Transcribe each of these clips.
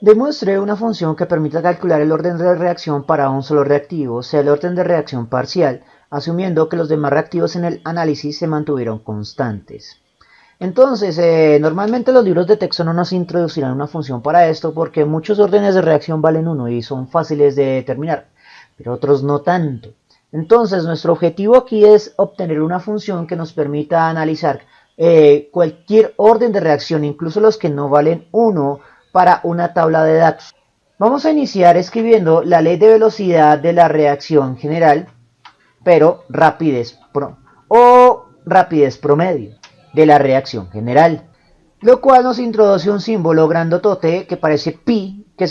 Demuestre una función que permita calcular el orden de reacción para un solo reactivo, sea el orden de reacción parcial, asumiendo que los demás reactivos en el análisis se mantuvieron constantes. Entonces, normalmente los libros de texto no nos introducirán una función para esto porque muchos órdenes de reacción valen 1 y son fáciles de determinar, pero otros no tanto. Entonces, nuestro objetivo aquí es obtener una función que nos permita analizar cualquier orden de reacción, incluso los que no valen 1, para una tabla de datos. Vamos a iniciar escribiendo la ley de velocidad de la reacción general, pero rapidez promedio de la reacción general, lo cual nos introduce un símbolo grandotote que parece pi, que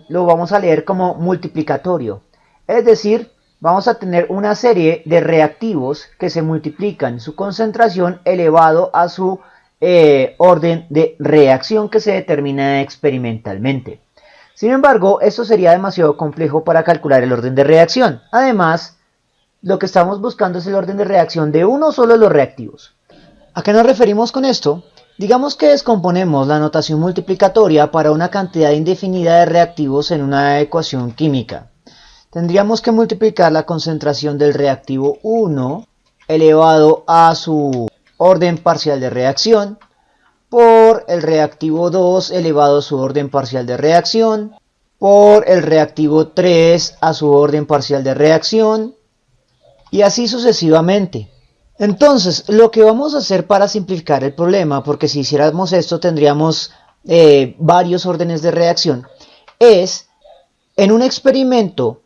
lo vamos a leer como multiplicatorio. Es decir, vamos a tener una serie de reactivos que se multiplican su concentración elevado a su orden de reacción que se determina experimentalmente. Sin embargo, esto sería demasiado complejo para calcular el orden de reacción. Además, lo que estamos buscando es el orden de reacción de uno solo de los reactivos. ¿A qué nos referimos con esto? Digamos que descomponemos la notación multiplicatoria para una cantidad indefinida de reactivos en una ecuación química. Tendríamos que multiplicar la concentración del reactivo 1 elevado a su orden parcial de reacción por el reactivo 2 elevado a su orden parcial de reacción por el reactivo 3 a su orden parcial de reacción y así sucesivamente. Entonces, lo que vamos a hacer para simplificar el problema, porque si hiciéramos esto tendríamos varios órdenes de reacción, es en un experimento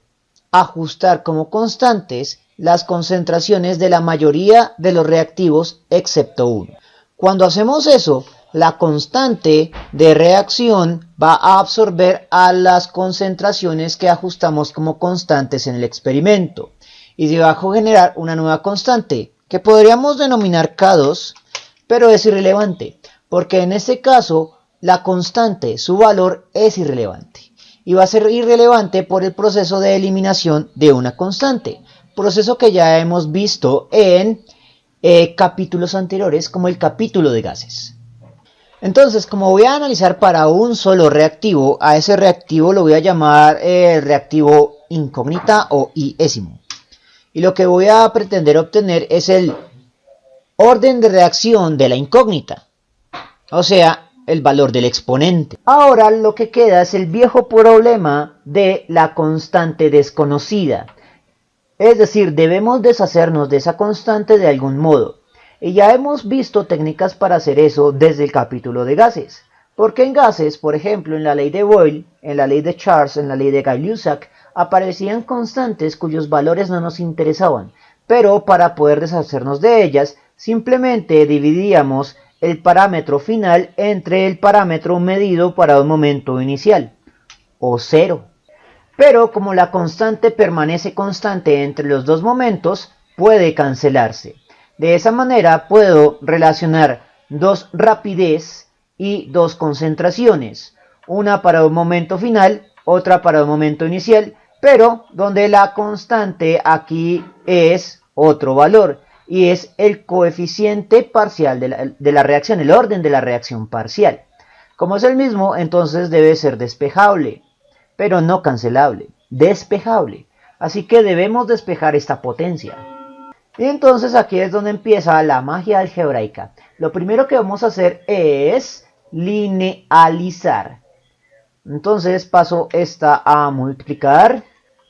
ajustar como constantes las concentraciones de la mayoría de los reactivos excepto uno. Cuando hacemos eso, la constante de reacción va a absorber a las concentraciones que ajustamos como constantes en el experimento y se va a generar una nueva constante que podríamos denominar K2, pero es irrelevante, porque en este caso la constante, su valor es irrelevante. Y va a ser irrelevante por el proceso de eliminación de una constante, proceso que ya hemos visto en capítulos anteriores, como el capítulo de gases. Entonces, como voy a analizar para un solo reactivo, a ese reactivo lo voy a llamar reactivo incógnita o I-ésimo. Y lo que voy a pretender obtener es el orden de reacción de la incógnita, o sea, el valor del exponente. Ahora lo que queda es el viejo problema de la constante desconocida. Es decir, debemos deshacernos de esa constante de algún modo. Y ya hemos visto técnicas para hacer eso desde el capítulo de gases. Porque en gases, por ejemplo, en la ley de Boyle, en la ley de Charles, en la ley de Gay-Lussac, aparecían constantes cuyos valores no nos interesaban, pero para poder deshacernos de ellas, simplemente dividíamos el parámetro final entre el parámetro medido para un momento inicial, o cero. Pero como la constante permanece constante entre los dos momentos, puede cancelarse. De esa manera puedo relacionar dos rapidez y dos concentraciones, una para un momento final, otra para un momento inicial, pero donde la constante aquí es otro valor y es el coeficiente parcial de la reacción, el orden de la reacción parcial. Como es el mismo, entonces debe ser despejable, pero no cancelable, despejable. Así que debemos despejar esta potencia. Y entonces aquí es donde empieza la magia algebraica. Lo primero que vamos a hacer es linealizar. Entonces paso esta a multiplicar,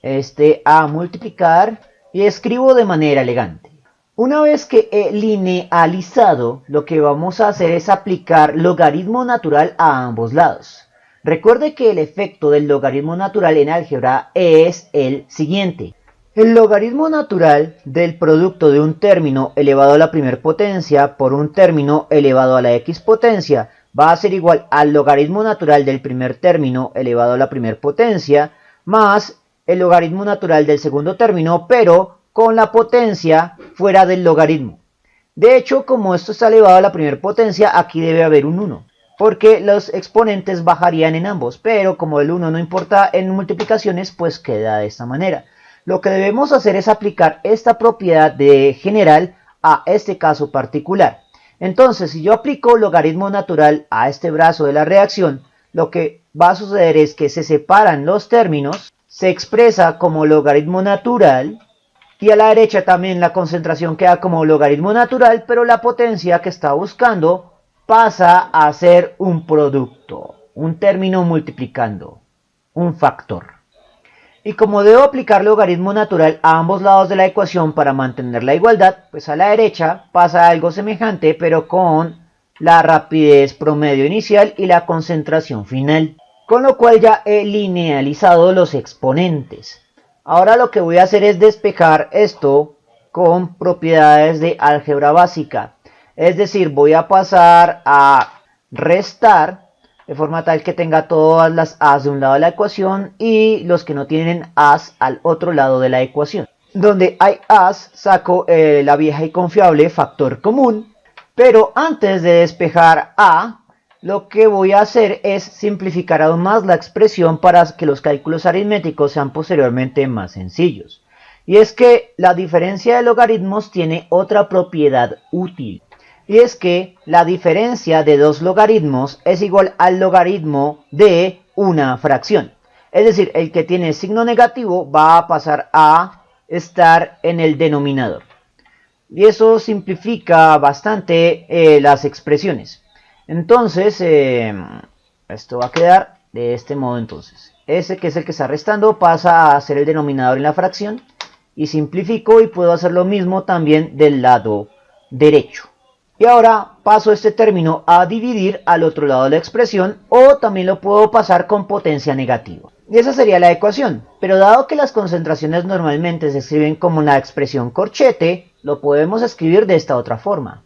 este a multiplicar y escribo de manera elegante. Una vez que he linealizado, lo que vamos a hacer es aplicar logaritmo natural a ambos lados. Recuerde que el efecto del logaritmo natural en álgebra es el siguiente. El logaritmo natural del producto de un término elevado a la primer potencia por un término elevado a la x potencia va a ser igual al logaritmo natural del primer término elevado a la primer potencia más el logaritmo natural del segundo término, pero con la potencia fuera del logaritmo. De hecho, como esto está elevado a la primer potencia, aquí debe haber un 1, porque los exponentes bajarían en ambos, pero como el 1 no importa en multiplicaciones, pues queda de esta manera. Lo que debemos hacer es aplicar esta propiedad de general a este caso particular. Entonces, si yo aplico logaritmo natural a este brazo de la reacción, lo que va a suceder es que se separan los términos, se expresa como logaritmo natural, y a la derecha también la concentración queda como logaritmo natural, pero la potencia que está buscando pasa a ser un producto, un término multiplicando, un factor. Y como debo aplicar logaritmo natural a ambos lados de la ecuación para mantener la igualdad, pues a la derecha pasa algo semejante, pero con la rapidez promedio inicial y la concentración final. Con lo cual ya he linealizado los exponentes. Ahora lo que voy a hacer es despejar esto con propiedades de álgebra básica. Es decir, voy a pasar a restar de forma tal que tenga todas las a's de un lado de la ecuación y los que no tienen a's al otro lado de la ecuación. Donde hay a's saco la vieja y confiable factor común, pero antes de despejar a, lo que voy a hacer es simplificar aún más la expresión para que los cálculos aritméticos sean posteriormente más sencillos. Y es que la diferencia de logaritmos tiene otra propiedad útil. Y es que la diferencia de dos logaritmos es igual al logaritmo de una fracción. Es decir, el que tiene signo negativo va a pasar a estar en el denominador. Y eso simplifica bastante las expresiones. Entonces, esto va a quedar de este modo entonces. Ese que es el que está restando pasa a ser el denominador en la fracción. Y simplifico y puedo hacer lo mismo también del lado derecho. Y ahora paso este término a dividir al otro lado de la expresión, o también lo puedo pasar con potencia negativa. Y esa sería la ecuación. Pero dado que las concentraciones normalmente se escriben como la expresión corchete, lo podemos escribir de esta otra forma.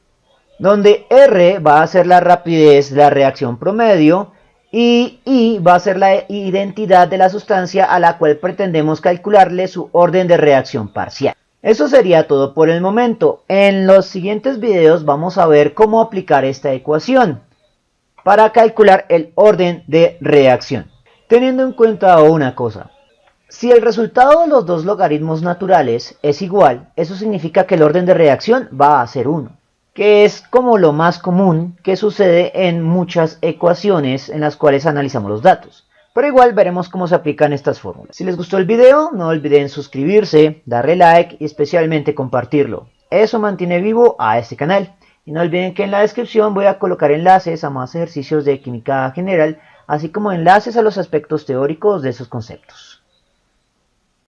Donde R va a ser la rapidez de la reacción promedio y I va a ser la identidad de la sustancia a la cual pretendemos calcularle su orden de reacción parcial. Eso sería todo por el momento. En los siguientes videos vamos a ver cómo aplicar esta ecuación para calcular el orden de reacción. Teniendo en cuenta una cosa. Si el resultado de los dos logaritmos naturales es igual, eso significa que el orden de reacción va a ser 1. Que es como lo más común que sucede en muchas ecuaciones en las cuales analizamos los datos. Pero igual veremos cómo se aplican estas fórmulas. Si les gustó el video, no olviden suscribirse, darle like y especialmente compartirlo. Eso mantiene vivo a este canal. Y no olviden que en la descripción voy a colocar enlaces a más ejercicios de química general, así como enlaces a los aspectos teóricos de esos conceptos.